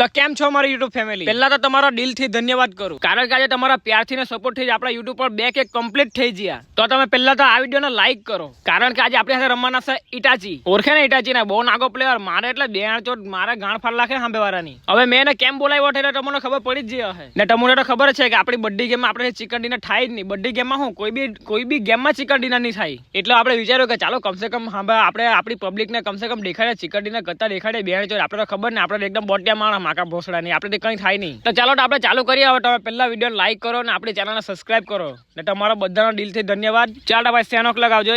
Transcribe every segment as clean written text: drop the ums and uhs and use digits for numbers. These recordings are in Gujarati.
તો કેમ છો મારી YouTube ફેમિલી? પહેલા તો તમારો દિલથી ધન્યવાદ કરું, કારણ કે આજે તમારા પ્યારથી ને સપોર્ટ થી આપણા YouTube પર 2 કેક કમ્પ્લીટ થઈ ગયા. તો તમે પહેલા તો આ વિડિયોને લાઈક કરો, કારણ કે આજે આપણી સાથે રમવાના છે ઇટાચી. ઓળખે ને ઇટાચી ને? બહુ નાગો પ્લેયર. મારે એટલે બેણચોટ મારે ગાણ ફાડ લાખે સાંભેવાળાની. હવે મેં એને કેમ બોલાવ્યો એટલે તમને ખબર પડી જ જઈ હશે ને. તમને તો ખબર છે કે આપણી બધી ગેમમાં આપણે ચિકન ડિનર થાય જ નહીં. બધી ગેમમાં હું કોઈ બી ગેમમાં ચિકન ડિનર નહીં થાય. એટલે આપણે વિચાર્યું કે ચાલો કમસે કમ આપણે આપણી પબ્લિકને કમસે કમ દેખાડે, ચિકન ડિનર કરતા દેખાડે બેણચોટ. આપણે તો ખબર ને, આપણે એકદમ બોટિયા માણસ, માકા ભોસડા નહીં, આપણે કંઈ થાય નહીં. તો ચાલો આપણે ચાલુ કરીએ. હવે તમે પહેલા વિડીયો લાઈક કરો ને આપણી ચેનલને સબસ્ક્રાઇબ કરો ને તમારા બધાનો દિલથી ધન્યવાદ. ચાલો ભાઈ સેનોક લગાવજો.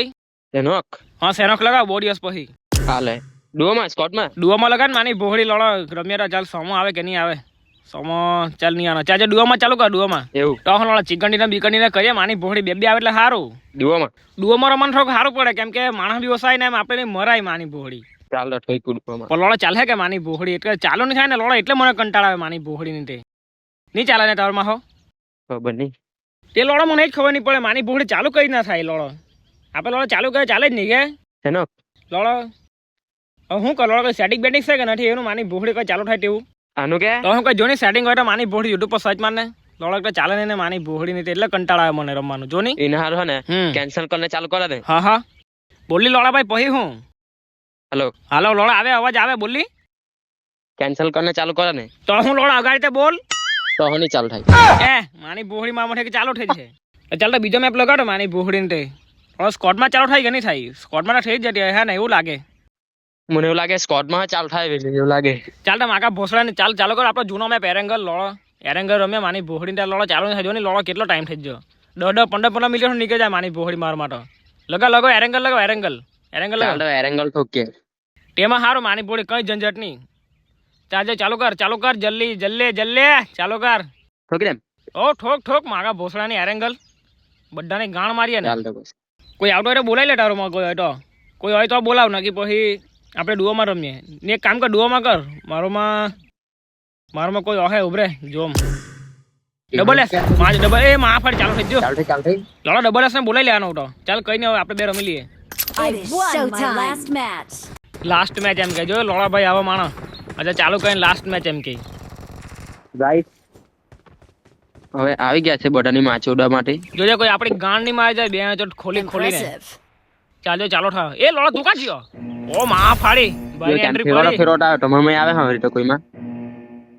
સેનોક? હા સેનોક લગાવ. બહુ દિવસ પછી હાલે ડુઓમાં સ્કોટમાં ડુઓમાં લગાડ. માની બોહડી લડો રમ્યા. ચાલ સોમો આવે કે નહીં આવે? સોમો ચાલ નહીં આનો. ચાલ ડુઓમાં ચાલુ કર. ડુઓમાં એવું તો લડો ચિકન ડિનર બીકન ડિનર કરીએ. માની બોહડી બે આવે એટલે સારું. ડુઓમાં રમવાનું થોડુંક સારું પડે, કેમ કે માણસ બી ઓસાય ને આપણે મરાય માની બોહડી. ચાલ ઠોઈ કુડવામાં પણ લોડો ચાલે કે માની બોહડી એટલે ચાલુ નહીં થાય ને લોડો, એટલે મને કંટાળ આવે માની બોહડી ની. તે નહીં ચાલે ને તારમાં હો? ખબર નહીં તે લોડો મને જ ખબર નહીં પડે. માની બોહડી ચાલુ કઈ ના થાય લોડો. આપણે લોડો ચાલુ કરે ચાલે જ નહીં કે સેનોક લોડો. હવે હું કર લોડો? કોઈ સેટિંગ બેટિંગ છે કે નથી એનું? માની બોહડી કઈ ચાલુ થાય તેવું આનું કે તો હું કઈ જોની સેટિંગ હોય તો માની બોહડી યુટ્યુબ પર સર્ચ મારને. લોડો તો ચાલે ને માની બોહડી ની, એટલે કંટાળ આવે મને રમવાનું. જોની એને હારું ને કેન્સલ કરીને ચાલુ કરે દે. હા હા બોલી લોડા ભાઈ પછી હું. હેલો હાલો લોડા આવે, અવાજ આવે? બોલી કેન્સલ કરીને ચાલુ કરે ને તો હું લોડા અગાડી તે બોલ તો નહીં ચાલુ થાય. માની બોહડી માં મને ચાલુ થઈ છે. ચાલ તો બીજો મેપ લગાડો માની બોહડી ને. તે સ્કોટમાં ચાલુ થાય કે નહીં થાય? સ્કોટમાં થઈ જ જતી હે ને એવું લાગે મને. એવું લાગે સ્કોટમાં ચાલુ થાય એવું લાગે. ચાલ તો માકા ભોસડા ને ચાલુ કરો. આપણો જૂનો મેપ એરેંગલ લોડો. એરેંગલ રમ્યા માની બોહડી ને લોડો ચાલુ થાય. જો ને લોડો કેટલો ટાઈમ થઈ ગયો. 10-15 મિનિટ નીકળી જાય માની બોહડી માર માટે. લગો એરેંગલ લગાવો. એરેંગલ એરેંગલ ઠોકે તેમાં સારું. માની બોહડી કઈ ઝંઝટ નહીં. ચાલ ચાલુ કર જલ્દી ચાલુ કર. ઠોકી દેમ. ઓ ઠોક માગા ભોસડાની એરેંગલ બધાને ગાણ મારીએ ને. કોઈ આવતો હોય તો બોલાવી લે તારોમાં. કોઈ હોય તો બોલાવ ને, કે પછી આપણે ડુઓમાં રમીએ ને. એક કામ કર, ડુઓમાં કર. મારોમાં કોઈ ઓહે ઉભરે જોમ. ડબલ એસ ડબલ એ માં ફાડી ચાલુ થઈ ગયો. લડો ડબલ એસ ને બોલાવી લેવાનો તો. ચાલ કઈ નહીં, હવે આપણે બે રમી લઈએ. લાસ્ટ મેચ એમ કે જો લોડા ભાઈ આવો માણસ. અચ્છા ચાલુ કરીને લાસ્ટ મેચ એમ કે ગાઈસ હવે આવી ગયા છે બધાની માછો ઉડવા માટે. જોજે કોઈ આપણી ગાંડ ની મારી જાય. બે ચોટ ખોલીને ચાલો થાય. એ લોડા તું કા જીઓ? ઓ માં ફાડી ભાઈ એન્ટ્રી પડી. ફેરોટ આવે તો મને આવે હવે તો કોઈમાં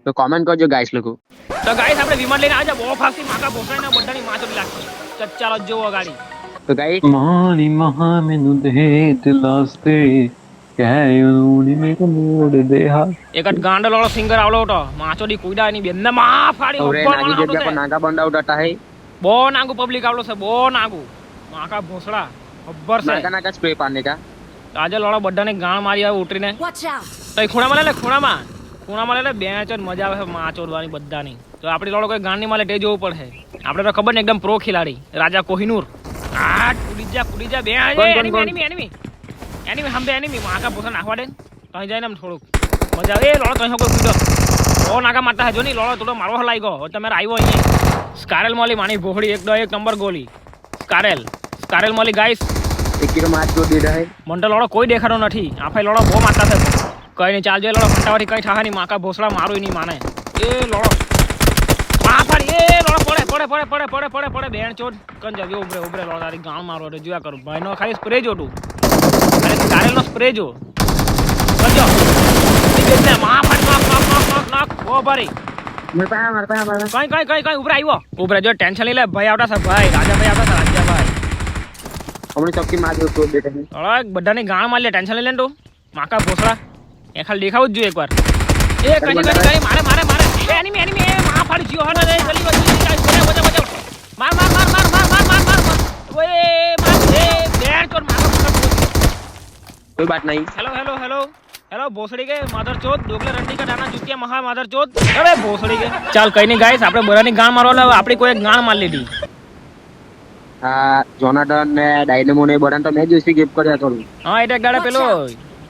તો કોમેન્ટ કરજો ગાઈસ લોકો. તો ગાઈસ આપણે વિમાન લઈને આવજો. બહુ ફાસ્ટી માકા ભોસડાને બધાની માછો લાગશે. ચાલો જોવો ગાડી. તો ગાઈસ મારી મહામેનુ દેત લાસ્તે કાયુની મે કોડ દેહા. એક જ ગાંડો લોડો સિંગર આવલો તો માછો દી કુડા ની બેન માં ફાડી. ઓરે નાગી જગ્યા પર નાગા બંડા ઉડાતા હે. બહુ નાગુ પબ્લિક આવલો છે, બહુ નાગુ માકા ભોસડા ખબર છે. નાગા સ્પ્રે પાને કા આજે લોડો બધાને ગાણ મારી આવે ઉતરીને. તો ખૂણામાં લે ખૂણામાં લે. બે ચોટ મજા આવે માછો ઉડવાની બધાની. તો આપણી લોડો કોઈ ગાણ ની માલે તે જોવું પડે. આપણે તો ખબર ને એકદમ પ્રો ખેલાડી રાજા કોહિનૂર. આ કુડી જા બે એનિમી હંબે એનિમી માકા ભોસા નાખવા દે. તો જાય ને આમ થોડુંક મજા આવે. એ લોડો તો કોઈ કૂદો ઓ નાકા મારતા હે. જો ની લોડો થોડો મારવા લાગ્યો. હવે તમે આવ્યો અહીંયા. સ્કારેલ મોલી માની ભોહડી એક નંબર ગોલી. સ્કારેલ મોલી ગાઈસ. એક કિલો માછ જો દીધા હે. મને તો લોડો કોઈ દેખાડો નથી. આફે લોડો બહુ મારતા છે. કઈ નહીં ચાલજો. લોડો ફટાવાથી કઈ થાહા નહીં. માકા ભોસડા મારું નહીં માને. એ લોડો માં ફાડી. એ લોડો પડે બેન ચોટ કન જાવ. ઉભરે લોડો તારી ગાણ મારો એટલે જોયા કરું. ભાઈ નો ખાલી સ્પ્રે જો તું. સ્કારેલ નો સ્પ્રે જો કરજો. માં ફાડી નાક ઓ ભારી. કઈ ઉભરે આવ્યો. ઉભરે જો ટેન્શન લઈ લે. ભાઈ આવતા છે. ભાઈ રાજાભાઈ આવતા છે. રાજાભાઈ હમણાં ચોકી માર જો બેટા બધાની ગાણ મારી લે. ટેન્શન લઈ લે તું માકા ભોસડા. એ ખાલી દેખાવું જ જોઈએ એકવાર. એ કઈ મારે એનિમી એ માં ફાડી જીઓ હને રે. જલ્દી બચો. માર ઓય માર એ બેર ચોર મારો. કોઈ બાત નહીં. હેલો ભોસડી કે માધર ચોદ ડોગલે રંડી કા દાના ચૂતિયા મહા માધર ચોદ. અરે ભોસડી કે ચાલ કઈ નહીં ગાઈસ. આપણે બધાની ગાણ મારવા હવે આપણી કોઈ ગાણ માર લીધી. આ જોનાથન ને ડાયનેમો ને બધાને તો મેં જ યુસી ગિફ્ટ કર્યા થોડું. હા એટલે એક દાડે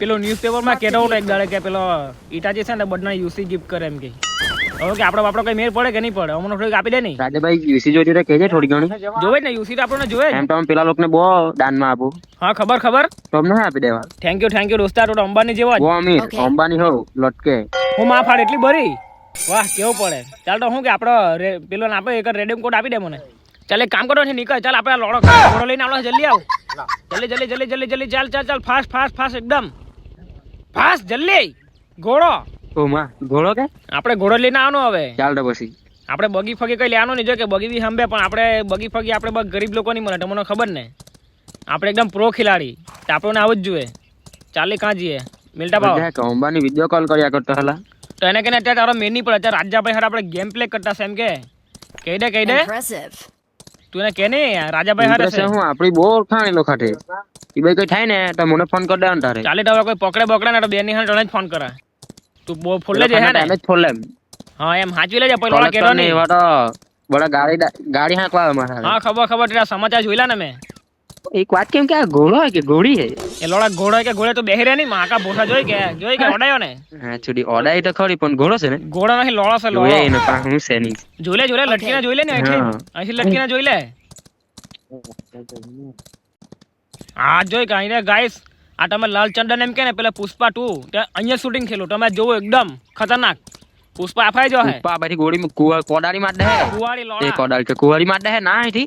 પેલો ન્યૂઝપેપર માં કહેતો હતો એક દાડે કે પેલો ઇટાચી છે ને બધા યુસી ગિફ્ટ કરે એમ કે. હવે કે આપણો કઈ મેર પડે કે નહીં પડે? અમને થોડીક આપી દે નહીં. રાજાભાઈ યુસી જોતી તો કહેજે થોડી ઘણી. જોવે ને યુસી તો આપણને જોવે. એમ તો પેલા લોકોને બહુ દાનમાં આપું. હા ખબર તો અમને આપી દેવા. થેન્ક યુ દોસ્તા. તો અંબાની જેવો જ બહુ અમીર અંબાની હોવ લટકે. હું માં ફાડ એટલી બરી વાહ કેવું પડે. ચાલ તો શું કે આપણો પેલો આપે એક રેડીમ કોડ આપી દે મને. ચાલ એક કામ કરો છે નીકળ. ચાલ આપણે લોડો ઘોડો લઈને આવડો જલ્દી આવ. જલ્દી જલ્દી જલ્દી જલ્દી જલ્દી ચાલ ચાલ ચાલ ફાસ્ટ ફાસ્ટ ફાસ્ટ એકદમ ફાસ્ટ જલ્દી ઘોડો. ઓ માં ઘોડો કે આપણે ઘોડો લઈને આવવાનો હવે. ચાલ તો પછી આપણે બગી ફગી કઈ લેવાનું નહીં. જો કે બગી બી હંભે પણ આપણે બગી ફગી આપણે બસ ગરીબ લોકો નહીં મળે તમને ખબર ને. આપણે એકદમ પ્રો ખેલાડી તો આપણને આવું જ જોઈએ. ચાલે કાં જઈએ મિલતા ભાવ અંબાની વિડીયો કોલ કર્યા કરતો હલા તો એને કહીને અત્યારે તારો મેન નહીં પડે. અત્યારે રાજાભાઈ હારે આપણે ગેમ પ્લે કરતા છે એમ કે કહી દે કહી દે. તું એને કે નહીં રાજાભાઈ હારે છે. હું આપણી બહુ ઓળખાણ એ લોકો હાથે ઈ ભાઈ કઈ થાય ને તો મને ફોન કરી દેવાનું તારે. ચાલે તો હવે કોઈ પકડે બકડે ને તો બેની હારે તને જ ફોન કરા. તું બહુ ફોન લેજે હે ને. જ ફોન લેમ. હા એમ હાચવી લેજે પછી લોડા કેરો નહીં. એવા તો બડા ગાડી હાંકવા મારા. હા ખબર ખબર તેરા સમાચાર જોઈલા ને મેં. એક વાત કેમ કે આ ઘોડો હે કે ઘોડી હે એ લોડા ઘોડો કે ઘોડે તો બેહી રહે નહીં. માકા ભોસા જોઈ કે ઓડાયો ને. હા છોડી ઓડાઈ તો ખરી પણ ઘોડો છે ને. ઘોડો નહીં લોડો છે લોડો. જોઈ ને પા હું છે નહીં. જોઈ લે લટકીને જોઈ લે ને અહીંથી લટકીને જોઈ લે. હા જોઈ કે અહીં ગાઈસ આ તમે લાલ ચંદન એમ કે ને પેલા પુષ્પા 2 ત્યાં અહીંયા શૂટિંગ ખેલું તમે જોવો એકદમ ખતરનાક. પુષ્પા આફાઈ જો હે પુષ્પા બારી ગોળી કોડારી માર દે કુવાડી એ લોડા કોડારી કે કુવારી માર દે ના અહીંથી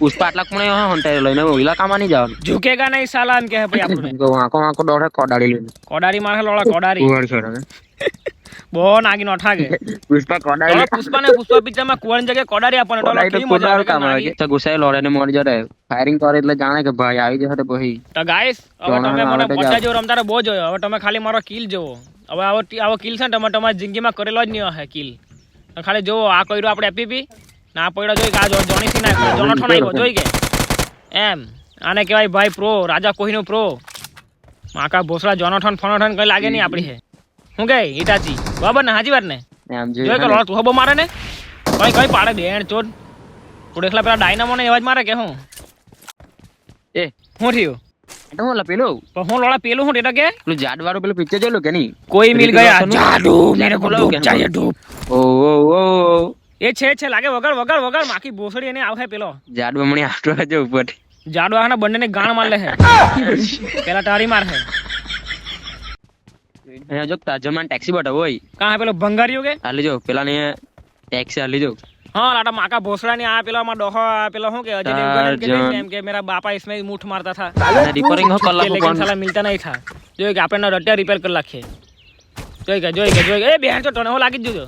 પુષ્પા આટલા કોણે હંટાઈ લઈને ઇલાકામાં નહીં જવાનું. ઝુકેગા નહીં સાલા એમ કે હે ભાઈ આપણે તો આંખો દોડે કોડારી લઈને કોડારી મારે લોડા કોડારી કુવારી છોડે બહુ નાગી નોઠા કે પુષ્પા કોડારી પુષ્પા પિક્ચરમાં કુવારની જગ્યાએ કોડારી આપવાનો તો કોડારી તો કોડાર કામ આવે કે ગુસાઈ લોડે ને મરી જડે ફાયરિંગ કરે એટલે જાણે કે ભાઈ આવી જશે તો પછી. તો ગાઈસ હવે તમે મને પટ્ટા જેવો રમતા બહુ જોયો. હવે તમે ખાલી મારો કિલ જોવો. હવે આવો કિલ છે ને તમે તમારી જિંદગીમાં કરેલો જ નહીં હે કિલ. ખાલી જોવો આ કર્યું આપણે એપીપી ના પડ્યો જોઈ કે આ જોણીથી ના જોનોઠો નાખ્યો જોઈ કે એમ આને કહેવાય ભાઈ પ્રો રાજા કોહીનો પ્રો. માકા ભોસડા જોનોઠન ફોનોઠન કઈ લાગે નહીં આપણી હે. શું કે ઈટાચી બરાબર ને હાજી વાત ને. આમ જોઈ કે લોડા તું હબો મારે ને કઈ પાડે બેન ચોર. તું એકલા પેલા ડાયનામો ને એવા જ મારે કે હું એ શું થયું તો હું પેલું પણ હું લોડા પેલું હું એટલે કે પેલું જાડ વાળું પેલું પિક્ચર જોયેલું કે નહીં કોઈ મિલ ગયા જાદુ મેરે કો ડૂબ ચાહીએ ડૂબ. ઓ ઓ ઓ એ છે લાગે વગર વગર વગર માખી ભોસડી એને આવે પેલો જાડ બમણી આટલો છે ઉપર જાડુ આના બંનેને ગાણ માર લે હે પેલા તારી માર હે. અહીંયા જો તાજમાન ટેક્સી બટા હોય કાં હે પેલો ભંગારીઓ કે હાલી જો પેલા ને ટેક્સી હાલી જો. હા લાટા માકા ભોસડા ની આ પેલા માં ડોહો પેલો શું કે અજય દેવગન કે એમ કે મેરા બાપા इसमें मूठ मारता था રિપેરિંગ હો કલાક लेकिन साला मिलता नहीं था. જોઈ કે આપણે રટ્યા રિપેર કરી નાખીએ. જોઈ કે એ બેન તો તને હો લાગી જ જોજો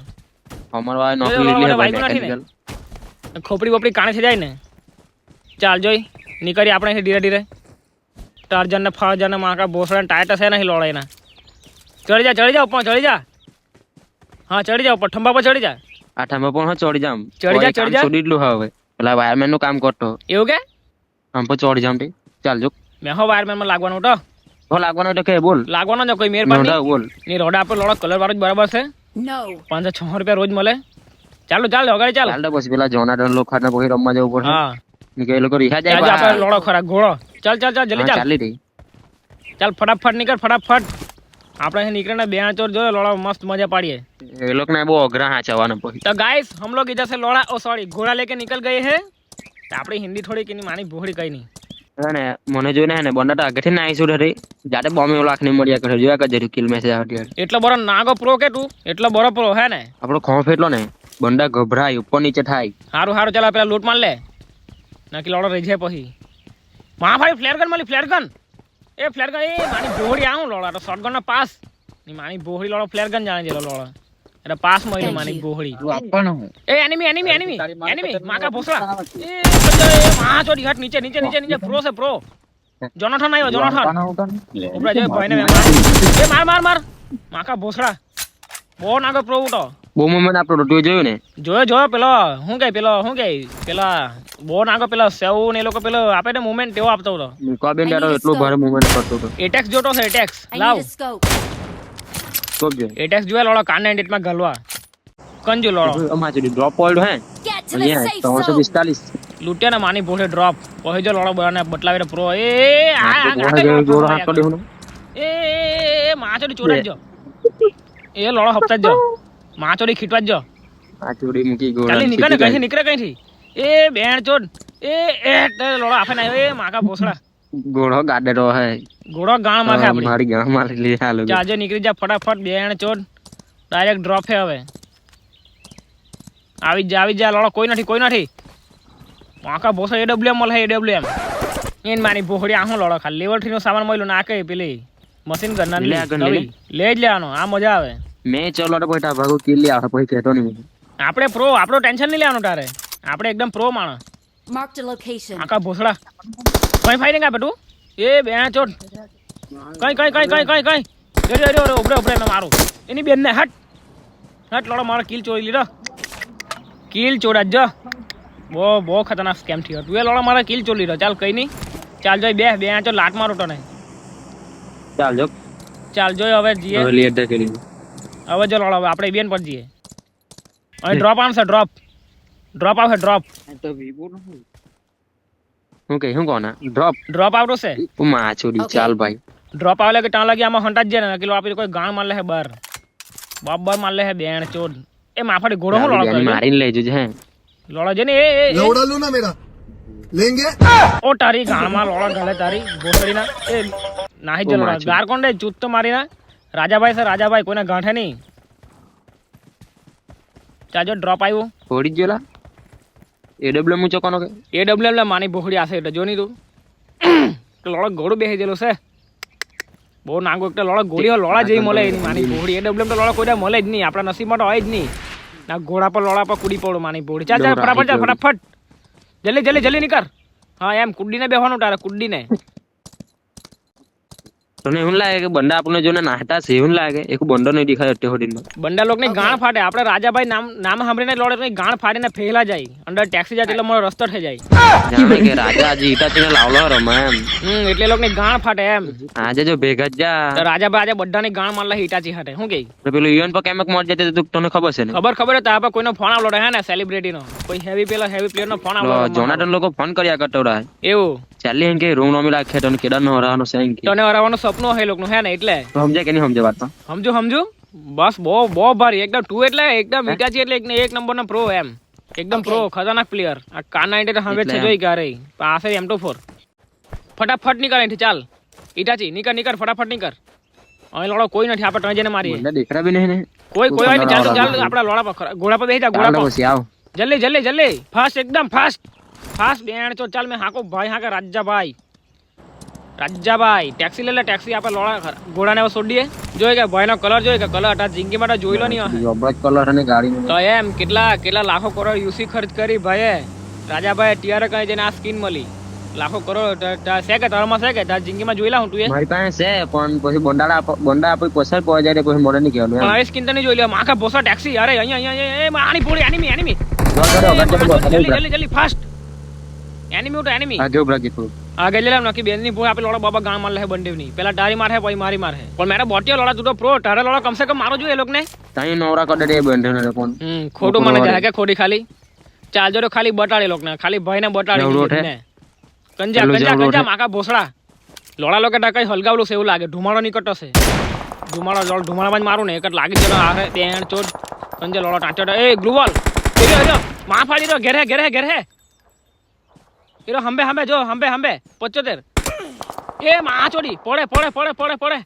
અમાર વાય નોકરી લીધી હે ભાઈ મેકેનિકલ ખોપડી બોપડી કાણે થઈ જાય ને. ચાલ જોઈ નીકળી આપણે ધીરે ધીરે ટાર્જન ને ફાર્જન ને માકા ભોસડા ટાયર છે નહીં લોડાઈ ના. ચડી જા ઉપર ચડી જા. હા ચડી જા ઉપર ઠંબા પર ચડી જા. આ ઠંબા પર ચડી જામ ચડી જા છોડી દીધું હવે પેલા વાયરમેન નું કામ કરતો એવું કે આમ પર ચડી જામ ચાલ જો મેં હો વાયરમેન માં લાગવાનું તો હો લાગવાનો તો કે બોલ લાગવાનો જો કોઈ મહેરબાની બોલ ની રોડ આપણે લોડો કલર વાળો જ બરાબર છે. 500-600 રૂપિયા રોજ મળે. ચાલો અગાડી ચાલ. ચાલ તો પછી પેલા જોનાથન લોકો ખાને પછી રમવા જવું પડશે. હા નીકળે લોકો રીહા જાય આપણે લોડો ખરા ઘોડો. ચાલ જલ્દી ચાલ ચાલી રહી ચાલ ફટાફટ નીકળ ફટાફટ. આપણે અહીં નીકળીને બે ચોર જોયો લોડા મસ્ત મજા પાડીએ. એ લોકો ને બહુ અઘરા હાચવાના પછી. तो गाइस हम लोग इधर से लोड़ा ओ सॉरी घोड़ा लेके निकल गए हैं. तो આપણી હિન્દી થોડી કે માની ભોળી કઈ નહીં. ને મને જોઈને ને બંડા આગળથી ના આવીશું રે જાતે બોમ્બે લાખ ને મળ્યા કરે જોયા કે જરી કિલ મેસેજ આવતી એટલો બરો નાગો પ્રો કે તું એટલો બરો પ્રો હે ને. આપણો ખોફ એટલો ને બંડા ગભરાય ઉપર નીચે થાય. હારું ચાલ પેલા લૂટ માર લે નાકી લોડો રહી જાય પછી. માં ભાઈ ફ્લેર ગન મળી ફ્લેર ગન એ માની ભોળી આવું લોડા તો શોટગન નો પાસ ની માની ભોળી લોડો ફ્લેર ગન જાણે જેલો લોડો એટલે પાસ મળી માની ભોળી આપવાનો એ એનિમી માકા ભોસડા એ માં ચોડી ઘાટ નીચે પ્રો છે પ્રો જોનાથન આવ્યો જોનાથન ઉપરા જે ભાઈને એ માર માકા ભોસડા બહુ નાગો પ્રો ઉતો બહુ મોમેન્ટ આપણો રોટિયો જોયો ને જોયો પેલો શું કે પેલા બહુ નાગો પેલા સેવ ને એ લોકો પેલો આપે ને મોમેન્ટ તેવો આપતો હતો. મુકાબેન દાડો એટલો ભારે મોમેન્ટ કરતો હતો. એટેક્સ જોતો છે એટેક્સ લાવ તો જો એટેક્સ જોયા લોડો કાન 98 માં ગલવા કંજુ લોડો અમાર જોડી ડ્રોપ પોઈન્ટ હે અહીંયા 345 લૂટ્યા ને માની ભોળે ડ્રોપ પછી જો લોડો બરાને બટલાવીને પ્રો એ જોડો હાથ કરી હું એ માચોડી ચોરાઈ જો એ લોડો હપ્તા જો માચોડી ખીટવા જો આ ચોડી મૂકી ગોળા ચાલી નીકળે કઈથી એ બેણ ચોડ એ લોડો આપે ના એ માકા ભોસડા ગોળો ગાડે રો હે ઘોડો ગાણ માં આપડી મારી ગામ માં લે હાલો ચાજે નીકળી જા ફટાફટ બેણ ચોડ ડાયરેક્ટ ડ્રોપ હે હવે આવી જા લોડો કોઈ નથી આખા ભોસો AWM મળે AWM એન મારી ભોહડી આહું લોડો ખાલી લેવલ 3 નો સામાન મળ્યો નાખે પેલી મશીન ગન ના લે જ લેવાનો આ મજા આવે મેં ચલો તો પોઈટા ભાગો કિલ લે આ પછી કહેતો નહીં આપણે પ્રો આપણો ટેન્શન નહીં લેવાનું તારે આપણે એકદમ પ્રો માણસ Marked a location. આખા ભોસડા કઈ ફાઈટિંગ આપે તું એ બેણા ચોટ કઈ અરે ઉભરે ને મારું એની બેન ને હટ લોડો મારો કિલ ચોરી લીધો કિલ ચોરા જ બહુ ખતરનાક સ્કેમ થયો તું એ લોડો મારા કિલ ચોરી લીધો ચાલ કઈ નહીં ચાલ જોઈ બે આંચો લાટ મારો તને ચાલ જોઈ હવે જીએ હવે જો લોડો આપણે બેન પર જઈએ અહીં ડ્રોપ આવશે ડ્રોપ આવશે ડ્રોપ હું કોના ડ્રોપ આવતો છે માં છોડી ચાલ ભાઈ ડ્રોપ આવે કે ત્યાં લાગી આમાં હંટા જ જાય ને કિલો આપી કોઈ ગાણ માર લે હે બાર બાબર માર લે હે બેણ ચોદ એ માફાડી ઘોડો હું લોડો કરે મારીને લઈ જજે હે લોડો જે ને એ लौड़ा लो ना मेरा लेंगे ઓ તારી ગાણ માં લોડો ગલે તારી ગોસડી ના એ નાહી જ લોડો ગાર કોણ દે ચૂત તો મારી ના રાજાભાઈ છે રાજાભાઈ કોઈને ગાંઠે નહીં ચાજો ડ્રોપ આવ્યો છોડી જ જેલા AWM હું ચોકનો કે AWM લે માની ભોખડી આશે એટલે જો ની તું લોડો ઘોડું બેહી ગયેલું છે બહુ નાગો એક લોડો ગોળીઓ લોડા જેવી મળે એની માની ભોળી AWM તો લોડો કોઈ મળે જ નહીં આપણા નસીબમાં તો હોય જ નહીં ના ઘોડા પર લોડા પર કૂદી પડો માની ભોળી ચાલ ફટાફટ જલ્દી નીકળ હા એમ કુડીને બેહવાનું તારે કુડીને તને એવું લાગે કે બંડા આપણને જોને નાહતા છે એવું લાગે એક બંડો નહીં દેખાય અત્યારે હોડીમાં બંડા લોકની ગાણ ફાટે આપણે રાજાભાઈ નામ સાંભળીને લોડે ગાણ ફાડીને ફેલા જાય અંદર ટેક્સી જાય એટલે મારો રસ્તો થઈ જાય જાણે કે રાજા આજે ઈટાચીને લાવલો રમા એમ એટલે લોકની ગાણ ફાટે એમ આજે જો ભેગા જ જા તો રાજાભાઈ આજે બધાની ગાણ મારલા ઈટાચી હાટે શું કે પેલું ઇવેન્ટ પર કેમક મોર જતે તો તને ખબર છે ને ખબર તારા પર કોઈનો ફોન આવલો હે ને સેલિબ્રિટી નો કોઈ હેવી પ્લેયર નો ફોન આવલો જોનાટન લોકો ફોન કર્યા કરતો રહે એવું ચાલી એમ કે રૂમ નોમી રાખે તને કેદાર નો હરાવાનો છે એમ કે તને હરાવાનો સપનું હે લોકનું હે ને એટલે સમજે કે નહીં સમજે વાત સમજુ બસ બહુ ભારી એકદમ તું એટલે એકદમ ઈટાચી એટલે એક નંબર નો પ્રો એમ એકદમ પ્રો ખતરનાક પ્લેયર આ કાના હવે છે જોઈ ક્યારે પાસે M24 ફટાફટ નીકળ અહીંથી ચાલ ઈટાચી નીકળ ફટાફટ નીકળ અહીં લોડો કોઈ નથી આપણે ત્રણ જઈને મારીએ મને દેખરા બી નહીં ને કોઈ હોય નહીં ચાલ આપણા લોડા પર ઘોડા પર બેસી જા ઘોડા પર પછી આવ જલ્દી ફાસ્ટ એકદમ ફાસ્ટ બેણ તો ચાલ મેં હાકો ભાઈ હાકે રાજાભાઈ ટેક્સી લે ટેક્સી આપણે લોડા ઘોડાને છોડીએ જોઈ કે ભાઈનો કલર જોઈ કે કલર આ જિંદગી માટે જોઈ લો નહીં જબરજસ્ત કલર અને ગાડી તો એમ કેટલા લાખો કરોડ યુસી ખર્ચ કરી ભાઈએ રાજાભાઈ ટીઆર કઈ જઈને આ સ્કીન મળી લાખો કરોડ છે કે તારામાં છે કે તાર જિંદગીમાં જોઈ લા હું તું મારી પાસે છે પણ પછી બંડા આપી પસાર પહોંચ જાય પછી મોડે નહીં કહેવાનું પણ આ સ્કીન તો નહીં જોઈ લે માખા ભોસા ટેક્સી અરે અહીંયા આની પોડી એનિમી જલ્દી ફાસ્ટ એનિમી આગે ઉભરા કીધું આગે લે નકી બેન ની પોળ આપે લોડા બાબા ગાણ માર લે બંડેવ ની પેલા તારી મારે પછી મારી મારે પણ મેરા બોટિયો લોડા તું તો પ્રો તારે લોડા કમસે કમ મારો જોઈએ એ લોકને તાઈ નવરા કડે દે બંડે ને કોણ ખોટું મને જાય કે ખોટી ખાલી ચાલજો તો ખાલી બટાડે લોકને ખાલી ભાઈને બટાડી ને કંજા માકા ભોસડા લોડા લોકો કઈ હલગાવલું છે એવું લાગે ધુમાડો નીકળતો છે ધુમાડામાં જ મારું ને એક જ લાગી ગયો આ બેણ ચોદ કંજા લોડા ટાંચો એ ગ્લુવલ માં ફાડી દો ઘેરે એરો હંબે જો હંબે 75 એ માં ચોડી પડે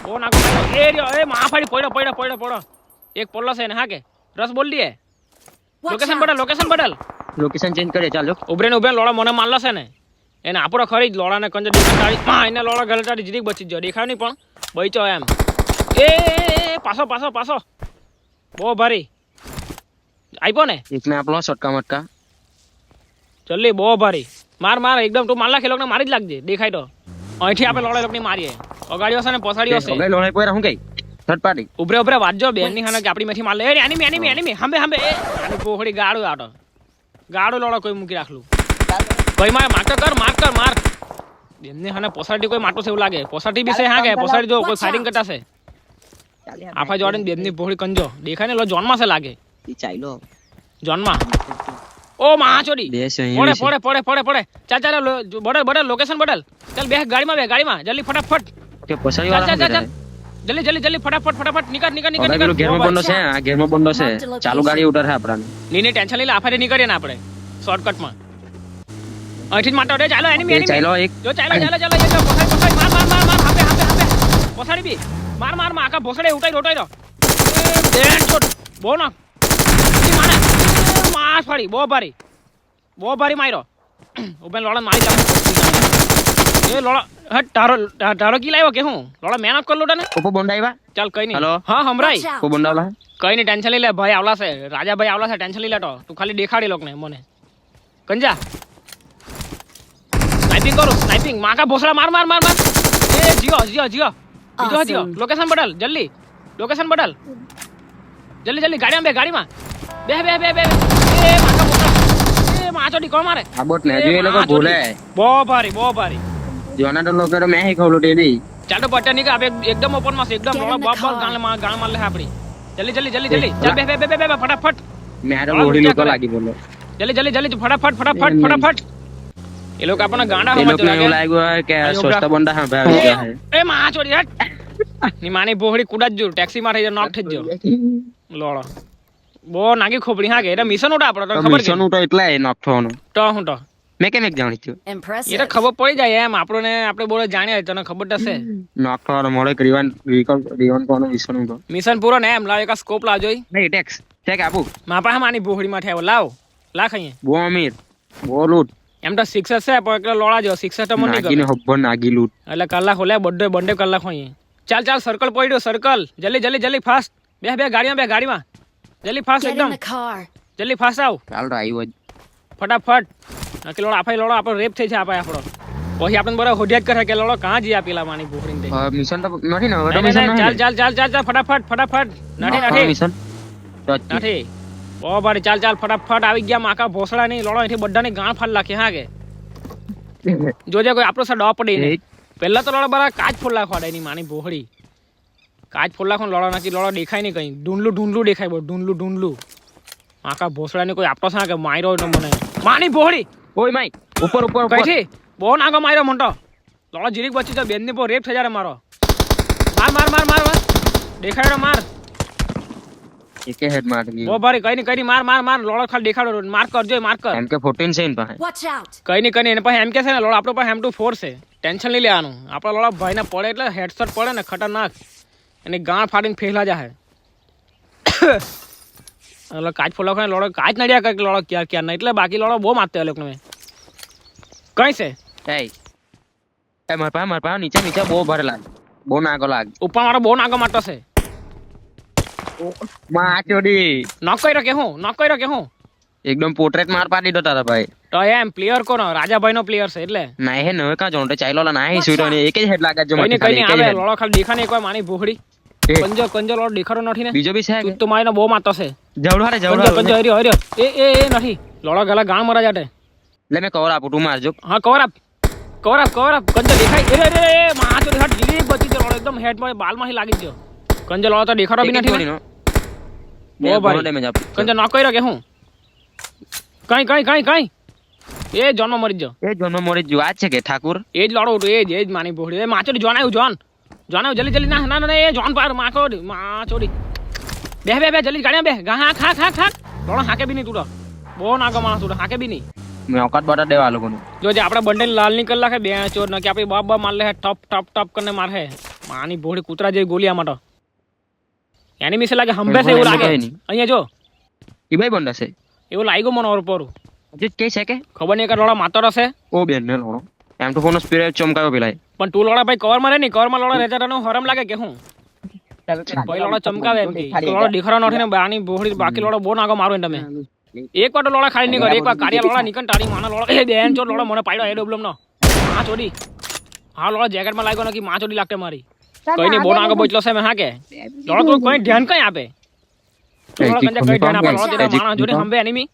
ઓ નાકો એ રહ્યો એ માં ફાડી પડ્યો એક પડલો છે ને હા કે રસ બોલ દીએ લોકેશન બદલ લોકેશન ચેન્જ કરે ચાલ જો ઉભરે લોડા મને મારલો છે ને એને આપણો ખરી જ લોડાને કંજે દેખાડી માં એને લોડા ગલટાડી જીરીક બચી જ દેખાય નહીં પણ બઈચો એમ એ પાછો બહુ ભારી આઈપો ને એકને આપણો છટકા મટકા જલ્દી બહુ ભારી માર એકદમ તું મારલા ખેલોક ને મારી જ લાગજે દેખાય તો અહીંથી આપણે લોડા લોકની મારીએ અગાડીઓ છે ને પછાડીઓ છે ઓકે લોડા પોરા હું કઈ થર્ડ પાર્ટી ઉભરે વાજો બેન ની હાને કે આપણી મેથી માર લે એ એનિમી હંબે એ આની પોખડી ગાડો લોડા કોઈ મૂકી રાખલું ભાઈ માર બેન ની હાને પછાડી કોઈ માટો છે એવું લાગે પછાડી બી છે હા કે પછાડી જો કોઈ ફાયરિંગ કરતા છે આફા જોડે બેન ની પોખડી કંજો દેખાય ને લો જોનમાં છે લાગે ઈ ચાઈલો જોનમાં ઓ માં ચોડી પડે ચાલ બડલ લોકેશન બદલ ચાલ બે ગાડીમાં જલ્દી ફટાફટ કે પછાડી વાળા ચાલ જલ્દી ફટાફટ નીકળ પેલું ઘેરમાં બંડો છે આ ઘેરમાં બંડો છે ચાલુ ગાડી ઉતર છે આપણાને નીને ટેન્શન લઈ લે આફાથી નીકળીએ ને આપણે શોર્ટકટમાં અહીંથી જ માટો રે ચાલો એનિમી ચાલો એક જો ચાલો માર પછાડી બી માર આખા ભોસડે ઉટાઈ દો બેન છોડ બો ના માને આ ફાડી બહુ ભારી માર્યો ઉભે લોડા મારી જાવ એ લોડા હટ તારો કી લાવ્યો કે હું લોડા મહેનત કર લોટા ને ઓપો બોન્ડા આવ્યા ચાલ કઈ નહીં હેલો હા હમરાઈ ઓપો બોન્ડા વાળા કઈ નહીં ટેન્શન લઈ લે ભાઈ આવલા છે રાજાભાઈ આવલા છે ટેન્શન લઈ લેતો તું ખાલી દેખાડી લોક ને મને કંજા સ્નાઇપિંગ માકા ભોસડા માર એ જીઓ બીજો લોકેશન બદલ જલ્દી જલ્દી ગાડીમાં બે એ માકા ભોસડા એ માચોડી કોણ મારે આ બોટ ને જો એ લોકો બોલે બહુ ભારી જોનાડન લોકો તો મેં હી ખવલો ટેડી ચાલ તો પટ્ટા નીકળ આપણે એકદમ ઓપન માં છે એકદમ લોડા બાપ ગાળ માર લે આપડી જલ્દી ચાલ બે ફટાફટ મેરો બોડી લોકો લાગી બોલો જલ્દી ફટાફટ એ લોકો આપણને ગાંડા એ સમજ લોકો એવું લાગ્યું કે સસ્તા બોન્ડા હા ભાઈ ગયા હે એ માચોડી હટ ની માની બોહડી કુડા જ જો ટેક્સી માં થઈ નોક થઈ જો લોડો બો નાગી ખોપડી હા કે એરા મિશન ઉડા આપણો તને ખબર મિશન તો એટલે નોક થવાનો તો હું તો મેં કેમ એક જાણી છું એ તો ખબર પડી જાય એમ આપણે બોલે જાણ્યા તને ખબર તો છે નોક થવાનો મોડે રીવન કોનો મિશન પૂરો ને એમ લાવ એક સ્કોપ લાવ જોઈ નહીં ટેક્સ ચેક આપું મા પાસે માની બોહડી માં થયા લાવ અહીંયા બો અમીર બો લૂટ એમ તો સિક્સર છે પણ એકલા લોડા જો સિક્સર તો મને નાગીને હબ્બર નાગી લૂટ એટલે કલાક હોલે બંને કલાક હોય ચાલ સર્કલ પડ્યો સર્કલ જલ્દી ફાસ્ટ બે ગાડીમાં જલ્દી ફાસ્ટ એકદમ જલ્દી ફાસ્ટ આવ ચાલ તો આવ્યો જ ફટાફટ નકી લોડો આપણો રેપ થઈ છે આપણો પછી આપણે બરાબર હોડિયા જ કરે કે લોડો કાં જી આપેલા માની બોહડી દે મિશન તો નથી ને હવે તો નહીં, મિશન નહીં, નથી ચાલ ફટાફટ નથી મિશન નથી ઓ ભાઈ ચાલ ફટાફટ આવી ગયા માકા ભોસડા નહીં લોડો અહીંથી બધાની ગાણ ફાડ લાખી હા કે જોજે કોઈ આપણો સા ડો પડી નહીં પહેલા તો લોડો બરાબર કાચ ફોડલા ખોડે ની માની બોહડી કાચ ફોડલા ખોન લોડો નાખી લોડો દેખાય નહીં કઈ ઢૂંઢલું દેખાય બો ઢૂંઢલું માકા ભોસડા ને કોઈ આપતો સા કે માર્યો તો મને માની બોહડી ઓય માઈ ઉપર કઈ થી બહુ નાગો માર્યો મનતો લોડો જીરીક બચી તો બેન ની પર રેપ થઈ જાય મારો માર દેખાડો માર એકે હેડ માર ગયો બહુ ભારી કઈ નહીં માર લોડો ખાલી દેખાડો માર કર એમ કે 14 છે ઇન પાસે કઈ નહીં એને પાસે એમ કે છે ને લોડો આપણો પાસે M24 છે ટેન્શન નહીં લેવાનું આપણા લોડા ભાઈ ના પડે એટલે હેડશોટ પડે ને ખતરનાક એની ગાણ ફાડીને ફેલા જાય એટલે કાચ ફોલા ખાય લોડો કાચ નડ્યા કઈક લોડો ક્યાં નહીં એટલે બાકી લોડો બહુ મારતે એ લોકોને કઈ છે એ માર પાસે નીચે બહુ ભરેલા બહુ નાગો લાગ ઉપર મારો બહુ નાગો મારતો છે માં ચોડી નોક કર્યો કે હું એકદમ પોર્ટ્રેટ માર પાડી દો તારા ભાઈ તો એમ પ્લેયર કોનો રાજાભાઈ નો પ્લેયર છે એટલે ના હે નવે કા જોંટે ચાઈલોલા ના હી સુઈરો ને એક જ હેડ લાગે જો કઈ મને નહીં આવે લોડો ખાલી દેખાને એકવાર માની ભોહડી કંજો લોડો દેખાડો નથી ને બીજો બી છે તું તો મારીને બહુ મારતો છે જવડો કંજો હર્યો એ નથી લોડો ગલા ગાણ મરા જાટે લે મે કવર આપું તું મારજો હા કવર આપ કંજો દેખાય એ માચો હટ જીલી બચી ગયો લોડો એકદમ હેડ માં બાલ માં લાગી ગયો કંજો લોડો તો દેખાડો બી નથી બહુ ભારી ડેમેજ આપ કંજો નોક કર્યો કે હું કઈ એ જોનમાં મરી ગયો એ જન્મ મોરી જો આ છે કે ઠાકુર એ જ લોડો એ જ માની ભોડી એ માચોડી જોન આવ્યું જલ્દી ના એ જોન પાર માચોડી બે જલ્દી ગાડીમાં બે ખા લોડો હાકે બી નહીં તું તો બહુ નાગો માણસ તું હાકે બી નહીં મે ઓકાત બટા દેવા લોકોને જોજે આપણે બંને લાલ નીકળ લાખે બે ચોર ન કે આપણી બાપ માર લે ટપ કરીને મારે માની ભોડી કૂતરા જેવી ગોલી આમાં તો એનિમી સે લાગે હંબે છે એવું લાગે અહીંયા જો ઈ ભાઈ બંધ છે એવું લાગ્યું મને ઓર પર હજી કે છે કે ખબર નહીં કે લોડા માતર હશે ઓ બેન ને લોડો એમ તો ફોન સ્પિરિટ ચમકાયો પેલાય પણ તું લોડા ભાઈ કવર માં રે ની કવર માં લોડા રહેતા તને હરમ લાગે કે હું ભાઈ લોડા ચમકાવે એમ કે લોડા દેખાડો નથી ને બાની બોહડી બાકી લોડા બહુ નાગો મારો તમે એક વાર તો લોડા ખાલી નહીં કરે એક વાર કાડિયા લોડા નીકળ તારી માના લોડા એ બેન ચોર લોડા મને પાડ્યો એ ડોબ્લમ નો હા ચોડી હા લોડા જેકેટ માં લાગ્યો નથી માં ચોડી લાગતે મારી કઈ નહીં બહુ નાગો બચલો છે મે હા કે લોડા તો કોઈ ધ્યાન કઈ આપે લોડા કંજા કઈ ધ્યાન આપે લોડા તેરા માણા જોડે હંબે એનિમી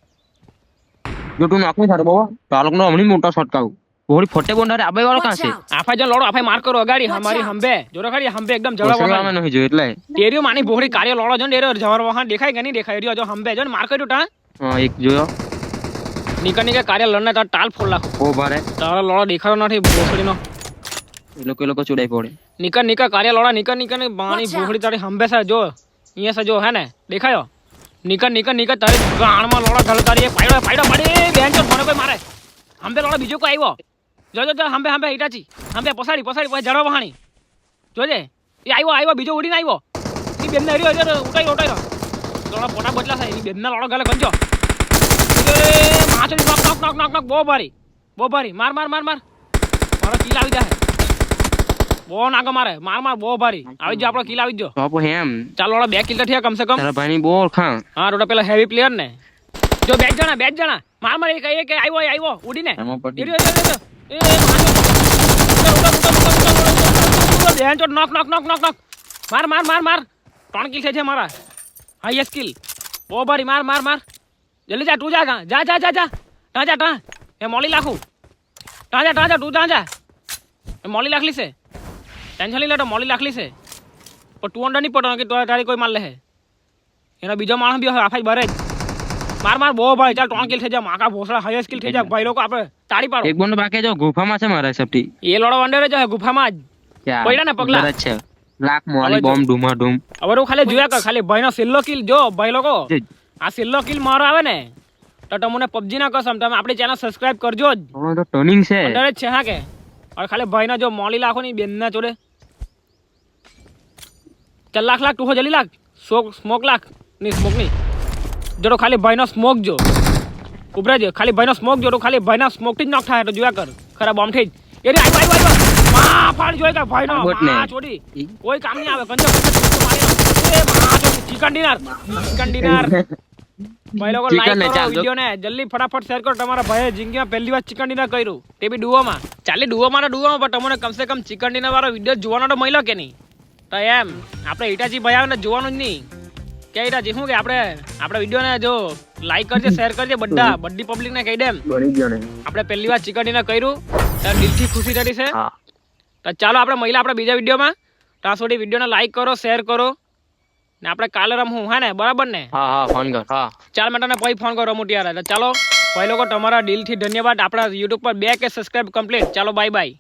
જો તું નાખું થારો બાબા તાલક નો હમણી મોટો શોટ કાવ બોડી ફોટે બોન્ડારે આબે વાળો કાં છે આફા જો લોડો આફા માર કરો અગાડી હમારી હંબે જોરો ખાડી હંબે એકદમ જળવા માં નહીં જો એટલે તેરિયો માની બોહડી કાર્ય લોડો જો ડેરો જવર વહાણ દેખાય કે નહીં દેખાય રહ્યો જો હંબે જો માર કર્યો ટા હા એક જોયો નીકળ કાર્ય લડને તાર ટાલ ફોડ લાખ ઓ ભારે તારો લોડો દેખાડો નથી બોહડી નો એ લોકો ચુડાઈ પડે નીકળ કાર્ય લોડા નીકળ બાણી બોહડી તારી હંબે છે જો અહીંયા છે જો હે ને દેખાયો નીકળ તારી ગાણમાં લોડા ગળ તારી પાડ્યો પડી બેન જો મને કોઈ મારે હંબે લોડા બીજો કોઈ આવ્યો જો હંબે ઈટાચી હંબે પસાડી પછી જડવા વહાણી જોજે એ આવ્યો બીજો ઉડીને આવ્યો એ બેન ને હર્યો ઉટાઈ લોડા પોટા બદલા છે એ બેન ના લોડા ગલે કંજો માછલી નોક નોક નોક નોક નોક બહુ ભારી માર મારો કિલ આવી જાય બહુ નાગો મારે માર બહુ ભારી આવી જો આપણો કિલ આવી જો તો હેમ ચાલો ઓલા 2 કિલ તો થયા કમસે કમ તારા ભાઈની બહુ ઓળખાણ. હા રોડા પેલા હેવી પ્લેયર ને જો બે જ જણા માર એક આવ્યો ઉડીને એમાં પટી. એ નોક નોક નોક નોક નોક માર 3 કિલ છે મારા હાઈએસ્ટ કિલ બહુ ભારી માર જલ્દી જા તું જા એ મોલી લાખું તું જા એ મોલી લાખલી છે ટેન્શન નહીં લેતો મોલી લાખલી છે પણ 200 નહીં પડો કે તારી કોઈ માર લે એનો બીજો માણસ બી આફાઈ ભરે જ માર બહુ ભાઈ ચાલ 3 કિલ થઈ જાય માકા ભોસડા હાઈએસ્ટ કિલ થઈ જાય ભાઈ લોકો આપણે તાળી પાડો એક બોન્ડ બાકી જો ગુફામાં છે મારા હિસાબથી. એ લોડો વંડર જ ગુફામાં જ ક્યાં? પડ્યા ને પગલા? અંદર જ છે. લાખ મોલી હવે જો. બોમ્બ ધૂમાધૂમ. હવે તું ખાલી જોયા કર ખાલી ભાઈનો સિલ્લો કિલ જો ભાઈ લોકો આ સિલ્લો કિલ મારો આવે ને તો તમને પબજી ના કસમ તમે આપણી ચેનલ સબસ્ક્રાઇબ કરજો જ હમણાં તો ટર્નિંગ છે. અંદર જ છે હા કે और खाली भाई ना जो मौली लाखो नहीं बेन ना चोरे चल लाख तू हो जल्दी लाख स्मोक लाख नहीं स्मोक नहीं जो खाली भाई ना स्मोक जो उभरे जो खाली भाई ना स्मोक जो खाली भाई ना स्मोक थी नॉक था तो जुआ कर खरा बॉम्ब थी ये आई आई आई मां फाड़ जोए का भाई ना मां छोड़ी कोई काम नहीं आवे कंजो ए मां जो चिकन डिनर भाई लोग लाइक करो वीडियो ने जल्दी फटाफट शेयर करो તમારા ભાઈએ જિંદગીમાં પહેલી વાર ચિકન ડિનર કર્યું તે બી ડુઓમાં ચાલે ડુઓમાં પણ તમને કમસે કમ ચિકન ડિનર વાળો વિડિયો જોવાનો તો મળ્યો કે નહીં તો એમ આપણે ઈટાજી ભાઈ આવે ને જોવાનું જ નહીં કે ઈટાજી શું કે આપણે વિડિયો ને જો લાઈક કરજે શેર કરજે બધી પબ્લિક ને કહી દેમ બની ગયો ને આપણે પહેલી વાર ચિકન ડિનર કર્યું તો દિલથી ખુશી થતી છે હા તો ચાલો આપણે મળીએ આપણે બીજા વિડિયોમાં ત્યાં સુધી વિડિયોને લાઈક કરો શેર કરો ને આપણે કાલે રમવું હા ને બરાબર ને હા ફોન કર હા ચાલ મેં તને પછી ફોન કરો મોટિયાર ચાલો ભાઈ લોકો તમારા દિલથી ધન્યવાદ આપણા યુટ્યુબ પર 2K સબસ્ક્રાઇબ કમ્પ્લીટ ચાલો બાય બાય